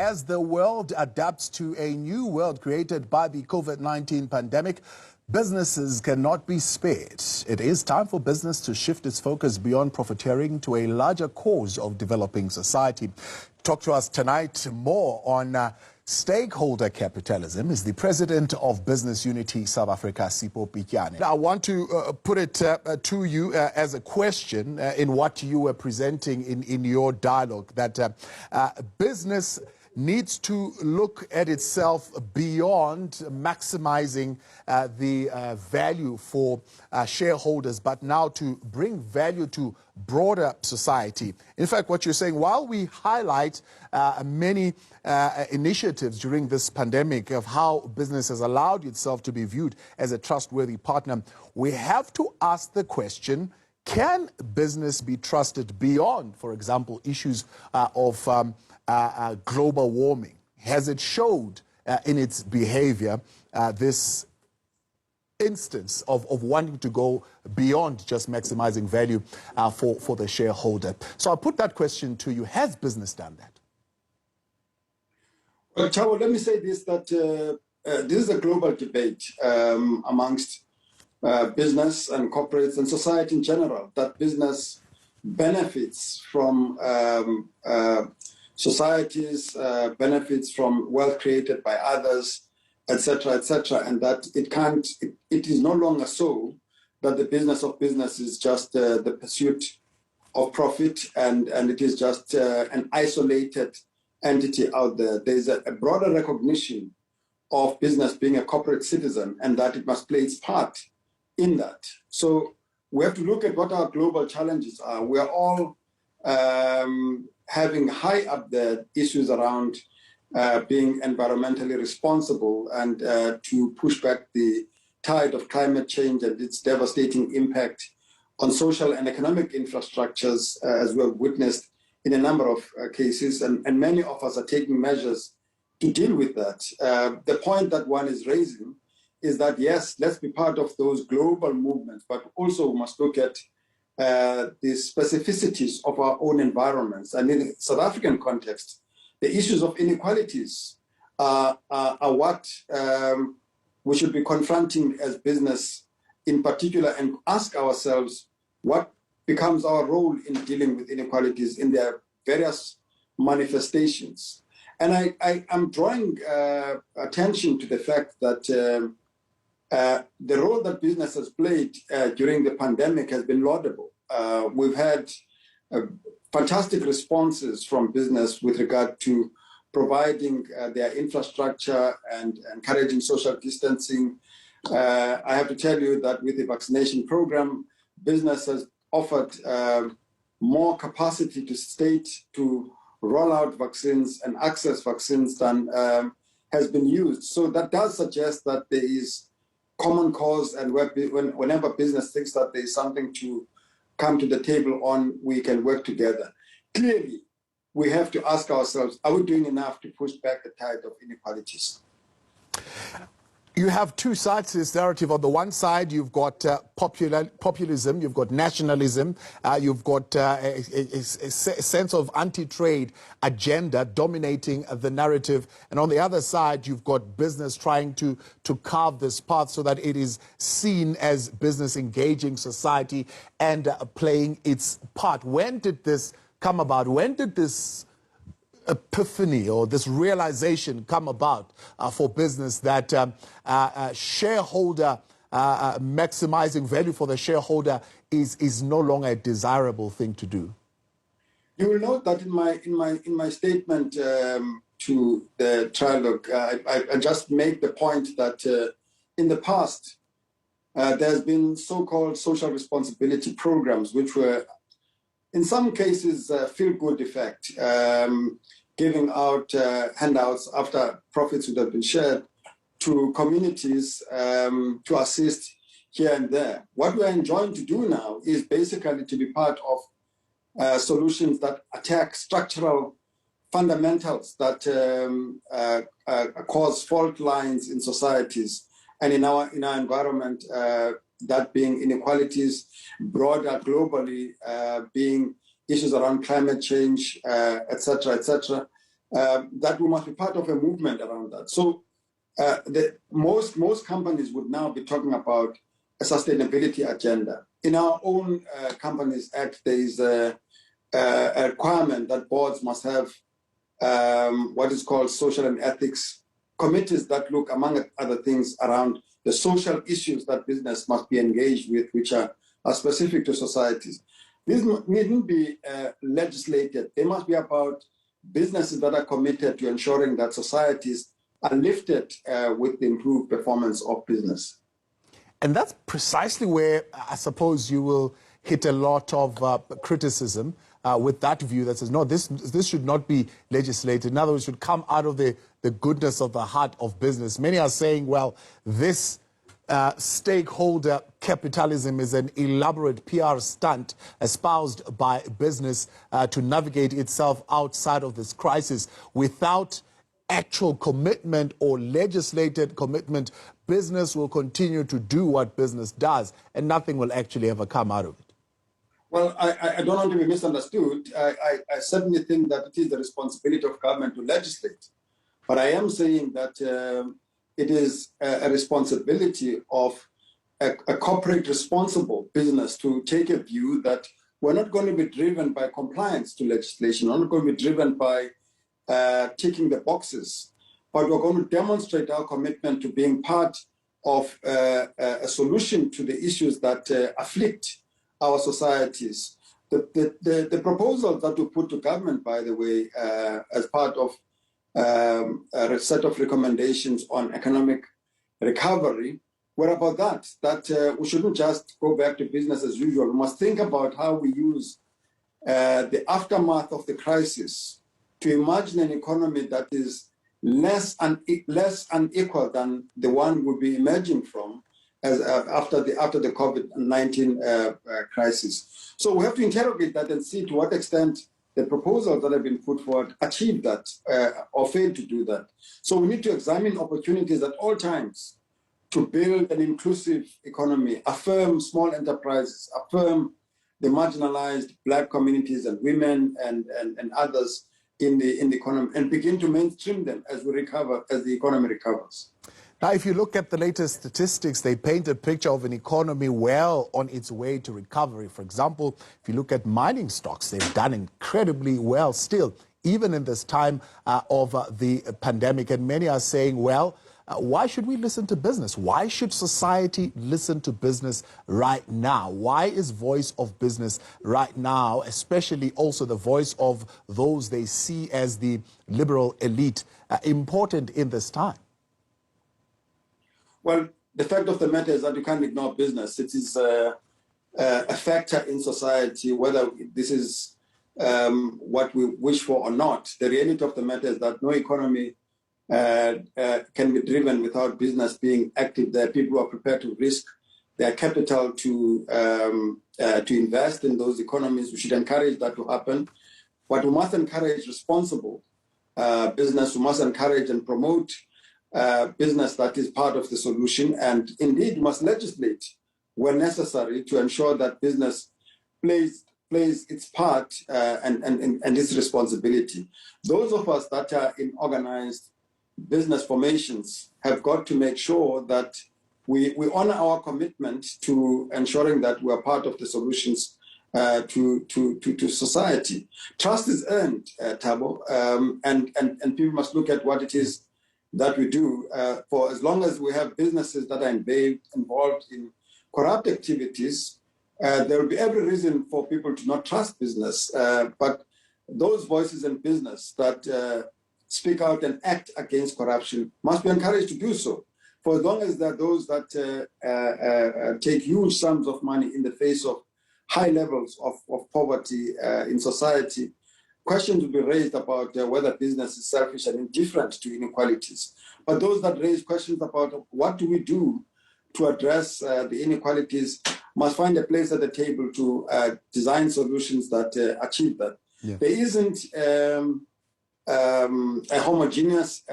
as the world adapts to a new world created by the COVID-19 pandemic, businesses cannot be spared. It is time for business to shift its focus beyond profiteering to a larger cause of developing society. Talk to us tonight more on Stakeholder capitalism is the president of Business Unity South Africa, Sipho Pityana. I want to put it to you as a question in what you were presenting in your dialogue, that business needs to look at itself beyond maximizing the value for shareholders, but now to bring value to broader society. In fact, what you're saying, while we highlight many initiatives during this pandemic of how business has allowed itself to be viewed as a trustworthy partner, we have to ask the question, can business be trusted beyond, for example, issues of global warming? Has it showed in its behavior this instance of wanting to go beyond just maximizing value for the shareholder? So I'll put that question to you. Has business done that? Well, Chavo, let me say this, that this is a global debate amongst business and corporates and society in general, that business benefits from societies, benefits from wealth created by others, etc., and that it is no longer so that the business of business is just the pursuit of profit and it is just an isolated entity out there. There's a broader recognition of business being a corporate citizen and that it must play its part in that. So we have to look at what our global challenges are. We are all having high up the issues around being environmentally responsible and to push back the tide of climate change and its devastating impact on social and economic infrastructures, as we have witnessed in a number of cases, and many of us are taking measures to deal with that. The point that one is raising is that, yes, let's be part of those global movements, but also we must look at the specificities of our own environments. And in the South African context, the issues of inequalities are what we should be confronting as business in particular, and ask ourselves what becomes our role in dealing with inequalities in their various manifestations. And I'm drawing attention to the fact that the role that business has played during the pandemic has been laudable. We've had fantastic responses from business with regard to providing their infrastructure and encouraging social distancing. I have to tell you that with the vaccination program, business has offered more capacity to state to roll out vaccines and access vaccines than has been used. So that does suggest that there is common cause, and whenever business thinks that there is something to come to the table on, we can work together. Clearly, we have to ask ourselves, are we doing enough to push back the tide of inequalities? You have two sides to this narrative. On the one side, you've got populism, you've got nationalism, you've got a sense of anti-trade agenda dominating the narrative. And on the other side, you've got business trying to carve this path so that it is seen as business engaging society and playing its part. When did this come about? When did this epiphany or this realization come about for business that shareholder maximizing value for the shareholder is no longer a desirable thing to do? You will note that in my statement to the trilogue, I just make the point that in the past there's been so-called social responsibility programs, which were in some cases feel-good effect, giving out handouts after profits would have been shared to communities to assist here and there. What we're enjoying to do now is basically to be part of solutions that attack structural fundamentals that cause fault lines in societies and in our environment, that being inequalities, broader globally, being issues around climate change, etc., that we must be part of a movement around that. So most companies would now be talking about a sustainability agenda. In our own Companies Act, there is a requirement that boards must have what is called social and ethics committees that look, among other things, around the social issues that business must be engaged with, which are specific to societies. These needn't be legislated. They must be about businesses that are committed to ensuring that societies are lifted with the improved performance of business. And that's precisely where I suppose you will hit a lot of criticism with that view that says, no, this should not be legislated. In other words, it should come out of the goodness of the heart of business. Many are saying, well, this stakeholder capitalism is an elaborate PR stunt espoused by business to navigate itself outside of this crisis. Without actual commitment or legislated commitment, business will continue to do what business does, and nothing will actually ever come out of it. Well, I don't want to be misunderstood. I certainly think that it is the responsibility of government to legislate. But I am saying that it is a responsibility of a corporate responsible business to take a view that we're not going to be driven by compliance to legislation. We're not going to be driven by ticking the boxes, but we're going to demonstrate our commitment to being part of a solution to the issues that afflict our societies. The proposals that we put to government, by the way, as part of a set of recommendations on economic recovery, were about that we shouldn't just go back to business as usual. We must think about how we use the aftermath of the crisis to imagine an economy that is less unequal than the one we'll be emerging from as after the COVID-19 crisis. So we have to interrogate that and see to what extent the proposals that have been put forward achieve that or fail to do that. So we need to examine opportunities at all times to build an inclusive economy, affirm small enterprises, affirm the marginalized Black communities and women and others in the economy, and begin to mainstream them as we recover, as the economy recovers. Now, if you look at the latest statistics, they paint a picture of an economy well on its way to recovery. For example, if you look at mining stocks, they've done incredibly well still, even in this time of the pandemic. And many are saying, well, why should we listen to business? Why should society listen to business right now? Why is voice of business right now, especially also the voice of those they see as the liberal elite, important in this time? Well, the fact of the matter is that you can't ignore business. It is a factor in society, whether this is what we wish for or not. The reality of the matter is that no economy can be driven without business being active. There are people who are prepared to risk their capital to invest in those economies. We should encourage that to happen. But we must encourage responsible business. We must encourage and promote business that is part of the solution, and indeed must legislate where necessary to ensure that business plays its part and its responsibility. Those of us that are in organized business formations have got to make sure that we honor our commitment to ensuring that we are part of the solutions to society. Trust is earned, Thabo, and people must look at what it is that we do. For as long as we have businesses that are involved in corrupt activities, there will be every reason for people to not trust business. But those voices in business that speak out and act against corruption must be encouraged to do so. For as long as there are those that take huge sums of money in the face of high levels of poverty in society, questions will be raised about whether business is selfish and indifferent to inequalities. But those that raise questions about what do we do to address the inequalities must find a place at the table to design solutions that achieve that. Yeah. There isn't a homogeneous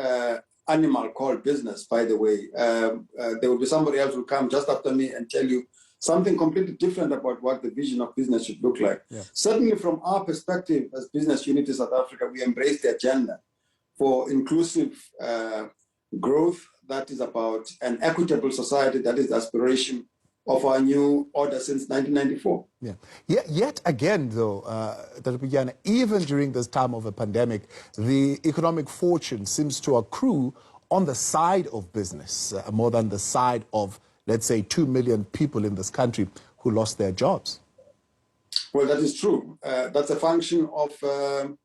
animal called business, by the way. There will be somebody else who will come just after me and tell you something completely different about what the vision of business should look like. Yeah. Certainly from our perspective as Business Unity South Africa, we embrace the agenda. for inclusive growth, that is about an equitable society, that is the aspiration of our new order since 1994. Yeah. Yet again, though, Dr. Pityana, even during this time of a pandemic, the economic fortune seems to accrue on the side of business, more than the side of, let's say, 2 million people in this country who lost their jobs. Well, that is true. That's a function of the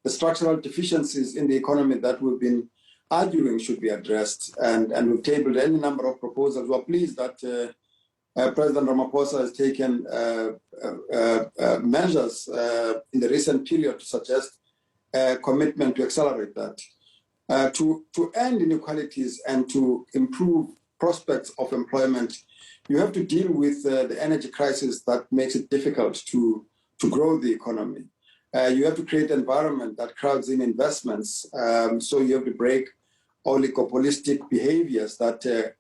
structural deficiencies in the economy that we've been arguing should be addressed. And we've tabled any number of proposals. We're pleased that President Ramaphosa has taken measures in the recent period to suggest a commitment to accelerate that. To end inequalities and to improve prospects of employment, you have to deal with the energy crisis that makes it difficult to grow the economy. You have to create an environment that crowds in investments. So you have to break oligopolistic behaviors that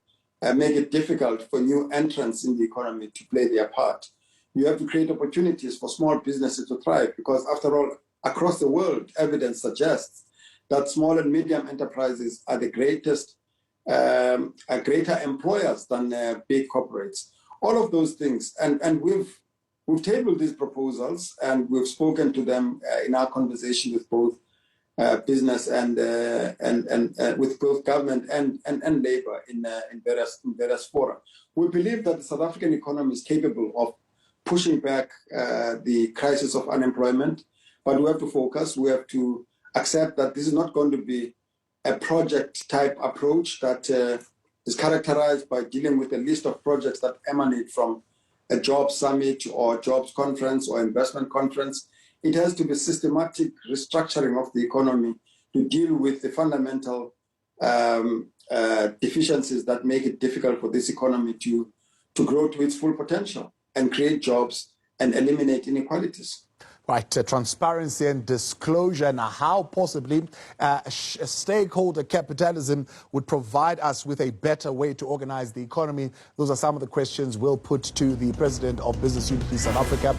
make it difficult for new entrants in the economy to play their part. You have to create opportunities for small businesses to thrive because, after all, across the world, evidence suggests that small and medium enterprises are the greatest, greater employers than big corporates. All of those things, and we've tabled these proposals and we've spoken to them in our conversation with both business and with both government and labor in various fora. We believe that the South African economy is capable of pushing back the crisis of unemployment, but we have to focus. We have to accept that this is not going to be a project-type approach that is characterized by dealing with a list of projects that emanate from a job summit or jobs conference or investment conference. It has to be systematic restructuring of the economy to deal with the fundamental deficiencies that make it difficult for this economy to grow to its full potential and create jobs and eliminate inequalities. Right, transparency and disclosure, and how possibly stakeholder capitalism would provide us with a better way to organize the economy. Those are some of the questions we'll put to the President of Business Unity South Africa.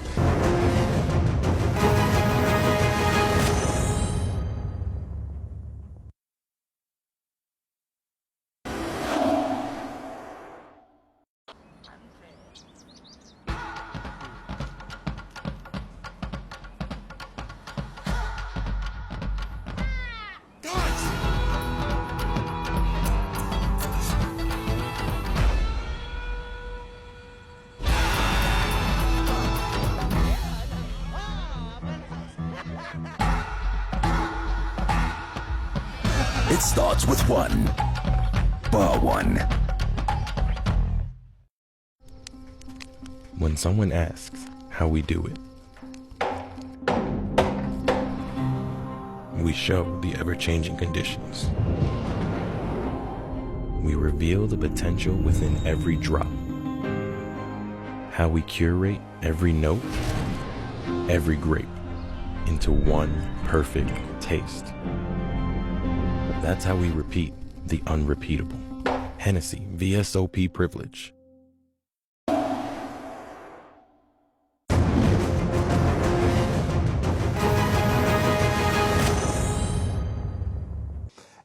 It starts with one. Bar one. When someone asks how we do it, we show the ever-changing conditions. We reveal the potential within every drop. How we curate every note, every grape, into one perfect taste. That's how we repeat the unrepeatable. Hennessy VSOP privilege.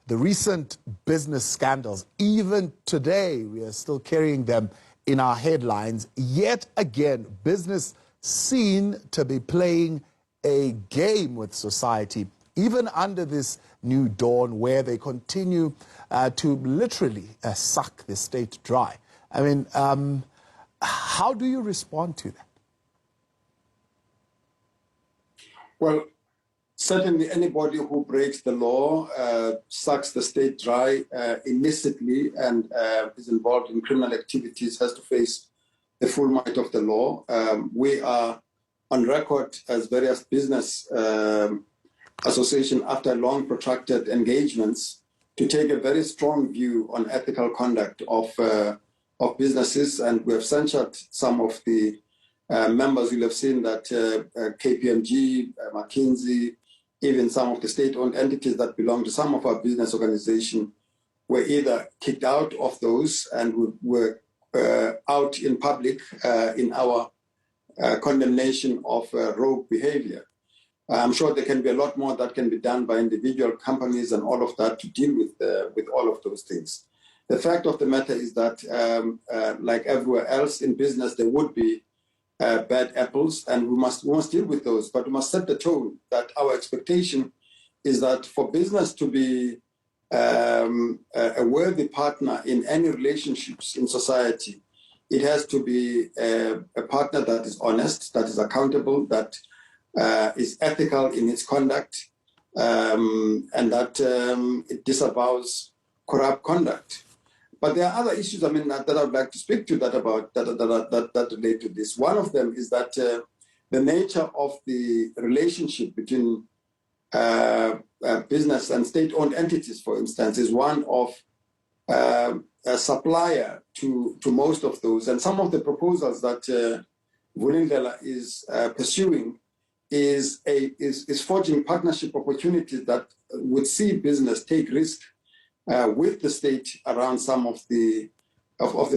The recent business scandals, even today, we are still carrying them in our headlines. Yet again, business seen to be playing a game with society, even under this new dawn where they continue to literally suck the state dry. I mean, how do you respond to that? Well, certainly anybody who breaks the law, sucks the state dry illicitly and is involved in criminal activities has to face the full might of the law. We are on record as various business association after long protracted engagements to take a very strong view on ethical conduct of businesses, and we have censured some of the members. You'll have seen that KPMG, McKinsey, even some of the state-owned entities that belong to some of our business organizations were either kicked out of those and were out in public in our condemnation of rogue behavior. I'm sure there can be a lot more that can be done by individual companies and all of that to deal with all of those things. The fact of the matter is that, like everywhere else in business, there would be bad apples, and we must deal with those. But we must set the tone that our expectation is that for business to be a worthy partner in any relationships in society, it has to be a partner that is honest, that is accountable, that is ethical in its conduct, and that it disavows corrupt conduct. But there are other issues, I mean, that I would like to speak to that relate to this. One of them is that the nature of the relationship between business and state-owned entities, for instance, is one of a supplier to most of those. And some of the proposals that Vulindlela is pursuing is forging partnership opportunities that would see business take risk with the state around some of the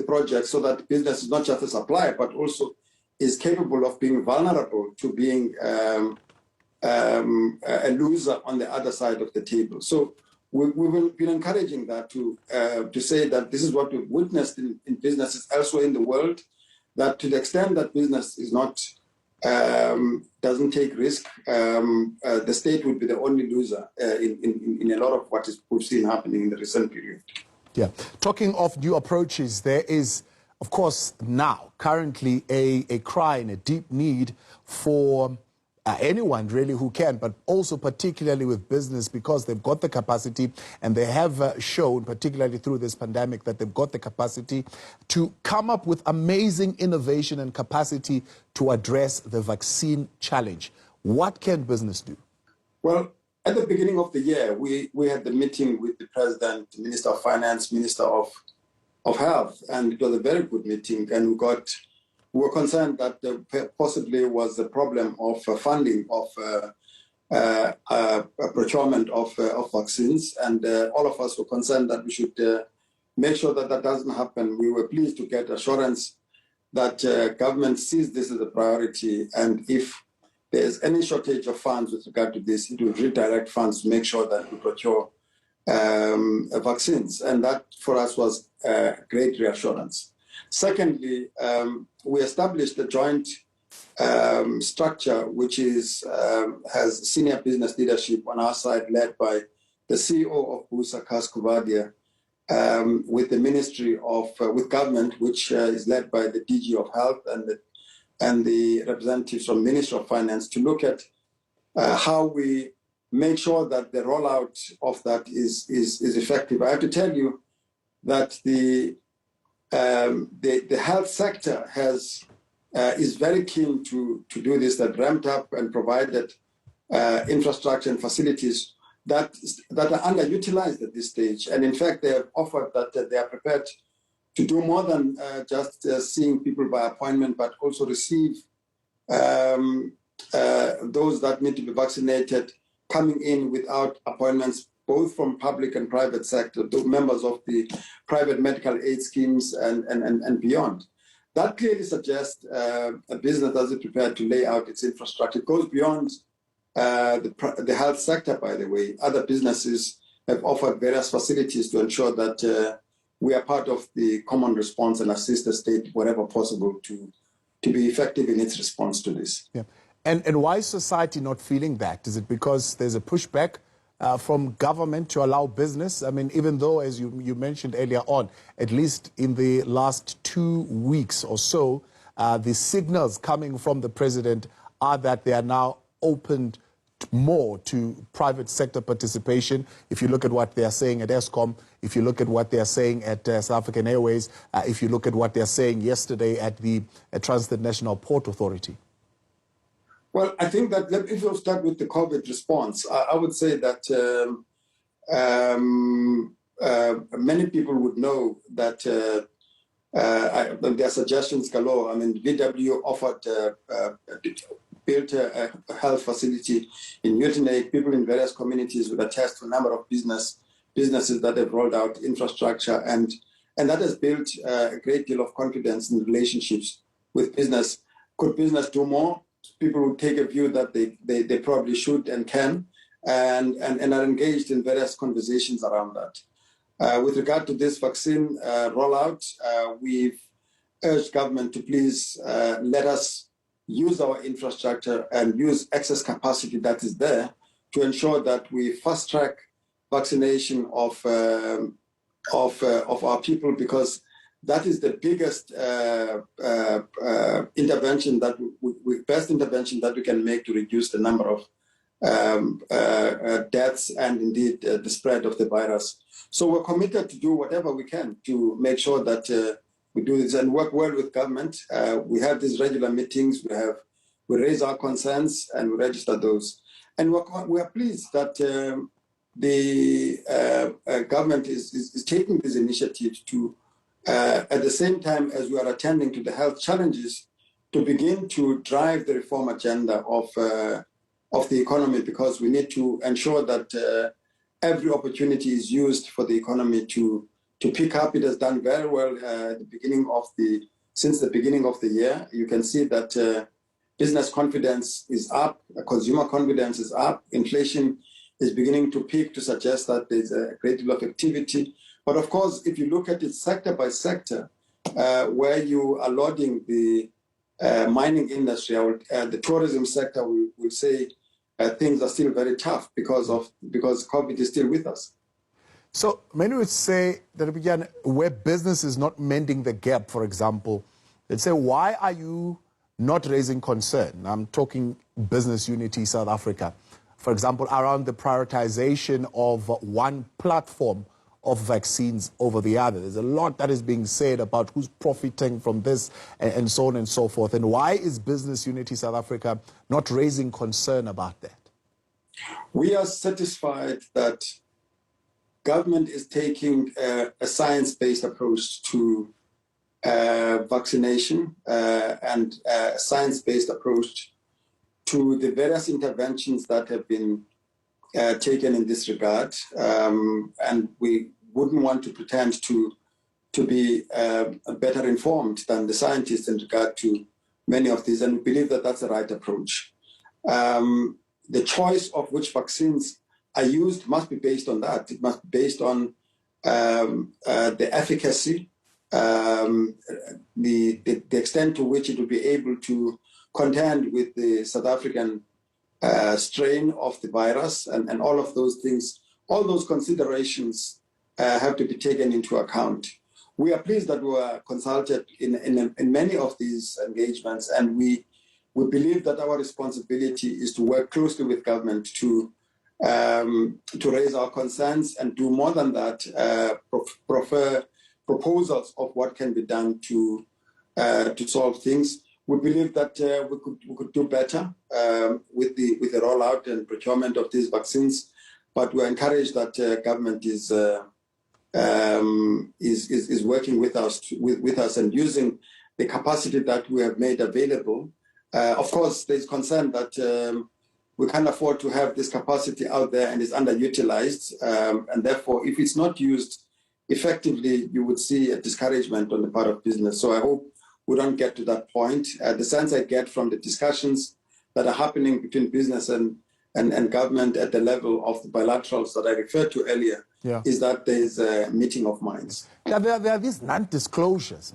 projects, so that business is not just a supplier, but also is capable of being vulnerable to being a loser on the other side of the table. So we will be encouraging that to say that this is what we've witnessed in businesses elsewhere in the world, that to the extent that business is not doesn't take risk, the state would be the only loser in a lot of what we've seen happening in the recent period. Yeah. Talking of new approaches, there is, of course, now currently a cry and a deep need for anyone really who can, but also particularly with business, because they've got the capacity and they have shown, particularly through this pandemic, that they've got the capacity to come up with amazing innovation and capacity to address the vaccine challenge. What can business do? Well, at the beginning of the year, we had the meeting with the President, Minister of Finance, Minister of Health, and it was a very good meeting, and we were concerned that there possibly was a problem of funding of procurement of vaccines, and all of us were concerned that we should make sure that that doesn't happen. We were pleased to get assurance that government sees this as a priority, and if there's any shortage of funds with regard to this, it will redirect funds to make sure that we procure vaccines, and that for us was great reassurance. Secondly, we established a joint structure which has senior business leadership on our side, led by the CEO of BUSA, Kuvadia, with the Ministry of with government, which is led by the DG of Health and the representatives from Ministry of Finance, to look at how we make sure that the rollout of that is effective. I have to tell you that the health sector is very keen to do this, that ramped up and provided infrastructure and facilities that are underutilized at this stage. And in fact, they have offered that they are prepared to do more than just seeing people by appointment, but also receive those that need to be vaccinated coming in without appointments, both from public and private sector, members of the private medical aid schemes and beyond. That clearly suggests a business that is prepared to lay out its infrastructure. It goes beyond the health sector, by the way. Other businesses have offered various facilities to ensure that we are part of the common response and assist the state wherever possible to be effective in its response to this. Yeah. And why is society not feeling that? Is it because there's a pushback from government to allow business? I mean, even though, as you mentioned earlier on, at least in the last 2 weeks or so, the signals coming from the president are that they are now opened more to private sector participation. If you look at what they are saying at Eskom, if you look at what they are saying at South African Airways, if you look at what they are saying yesterday at the Transnet National Port Authority. Well, I think that if we'll start with the COVID response, I would say that many people would know that there are suggestions galore. I mean, VW offered, built a health facility in Uitenhage. People in various communities would attest to a number of businesses that have rolled out infrastructure, and that has built a great deal of confidence in relationships with business. Could business do more? people who take a view that they probably should and can, and are engaged in various conversations around that. With regard to this vaccine rollout, we've urged government to please let us use our infrastructure and use excess capacity that is there to ensure that we fast track vaccination of our people, because that is the biggest intervention best intervention that we can make to reduce the number of deaths and indeed the spread of the virus. So we're committed to do whatever we can to make sure that we do this and work well with government. We have these regular meetings. We raise our concerns and we register those. And we are pleased that the government is taking this initiative to, at the same time as we are attending to the health challenges, to begin to drive the reform agenda of the economy, because we need to ensure that every opportunity is used for the economy to pick up. It has done very well since the beginning of the year. You can see that business confidence is up, consumer confidence is up, inflation is beginning to peak, to suggest that there's a great deal of activity. But of course, if you look at it sector by sector, where you are lauding the mining industry, the tourism sector, we will say things are still very tough because COVID is still with us. So many would say that, again, where business is not mending the gap, for example, they'd say, why are you not raising concern? I'm talking Business Unity South Africa, for example, around the prioritization of one platform of vaccines over the other. There's a lot that is being said about who's profiting from this and so on and so forth. And why is Business Unity South Africa not raising concern about that? We are satisfied that government is taking a science-based approach to vaccination and a science-based approach to the various interventions that have been taken in this regard. And we wouldn't want to pretend to be better informed than the scientists in regard to many of these, and we believe that that's the right approach. The choice of which vaccines are used must be based on that. It must be based on the efficacy, the extent to which it will be able to contend with the South African strain of the virus, and all of those things, all those considerations have to be taken into account. We are pleased that we were consulted in many of these engagements, and we believe that our responsibility is to work closely with government to raise our concerns and do more than that, prefer proposals of what can be done to solve things. We believe that we could do better with the rollout and procurement of these vaccines, but we're encouraged that government is working with us and using the capacity that we have made available. Of course, there's concern that we can't afford to have this capacity out there and is underutilized, and therefore, if it's not used effectively, you would see a discouragement on the part of business. So I hope we don't get to that point. The sense I get from the discussions that are happening between business and government at the level of the bilaterals that I referred to earlier is that there's a meeting of minds. There are these non-disclosures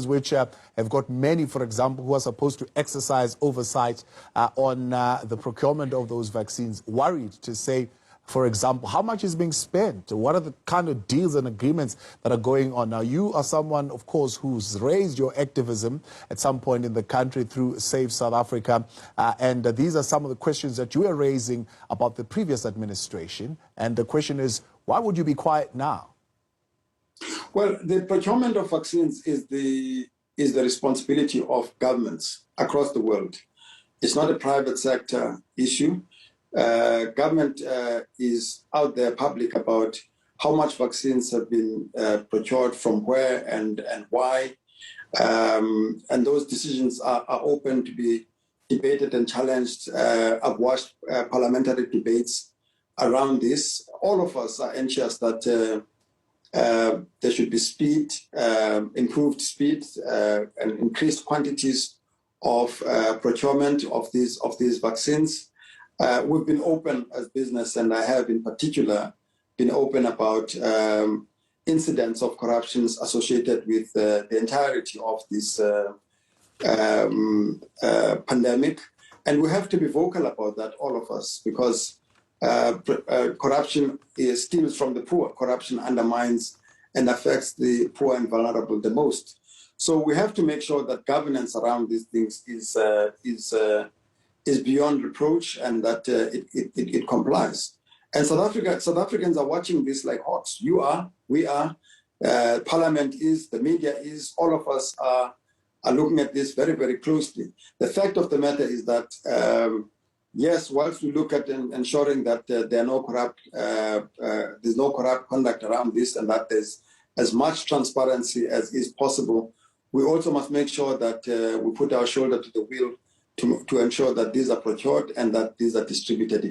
which have got many, for example, who are supposed to exercise oversight on the procurement of those vaccines, worried to say, for example, how much is being spent? What are the kind of deals and agreements that are going on? Now, you are someone, of course, who's raised your activism at some point in the country through Save South Africa. And these are some of the questions that you are raising about the previous administration. And the question is, why would you be quiet now? Well, the procurement of vaccines is the responsibility of governments across the world. It's not a private sector issue. Government is out there public about how much vaccines have been procured from where and why. And those decisions are open to be debated and challenged. I've watched parliamentary debates around this. All of us are anxious that there should be speed, improved speed, and increased quantities of procurement of these vaccines. We've been open as business, and I have in particular been open about incidents of corruptions associated with the entirety of this pandemic. And we have to be vocal about that, all of us, because corruption steals from the poor. Corruption undermines and affects the poor and vulnerable the most. So we have to make sure that governance around these things is beyond reproach, and that it complies. And South Africans are watching this like hawks. You are, we are, Parliament is, the media is, all of us are looking at this very, very closely. The fact of the matter is that, yes, whilst we look at ensuring that there are no there's no corrupt conduct around this, and that there's as much transparency as is possible, we also must make sure that we put our shoulder to the wheel to ensure that these are procured and that these are distributed